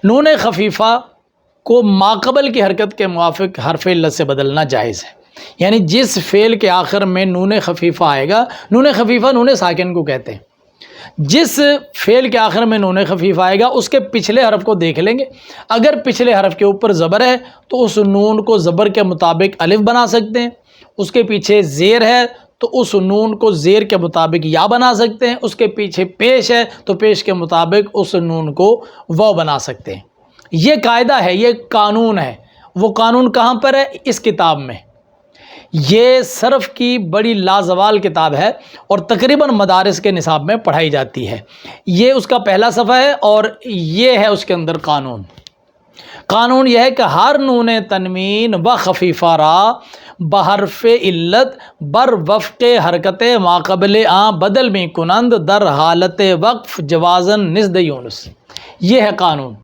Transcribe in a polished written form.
نون خفیفہ کو ماقبل کی حرکت کے موافق حرف علت سے بدلنا جائز ہے، یعنی جس فعل کے آخر میں نون خفیفہ آئے گا، نون خفیفہ نون ساکن کو کہتے ہیں، جس فعل کے آخر میں نون خفیفہ آئے گا اس کے پچھلے حرف کو دیکھ لیں گے، اگر پچھلے حرف کے اوپر زبر ہے تو اس نون کو زبر کے مطابق الف بنا سکتے ہیں، اس کے پیچھے زیر ہے تو اس نون کو زیر کے مطابق یا بنا سکتے ہیں، اس کے پیچھے پیش ہے تو پیش کے مطابق اس نون کو واو بنا سکتے ہیں۔ یہ قاعدہ ہے، یہ قانون ہے۔ وہ قانون کہاں پر ہے؟ اس کتاب میں۔ یہ صرف کی بڑی لازوال کتاب ہے اور تقریباً مدارس کے نصاب میں پڑھائی جاتی ہے۔ یہ اس کا پہلا صفحہ ہے اور یہ ہے اس کے اندر قانون۔ قانون یہ ہے کہ ہر نون تنوین و خفیفہ را بحرف علت بر وفق حرکت ماقبل آ بدل میں کنند در حالت وقف جوازن نزد یونس۔ یہ ہے قانون۔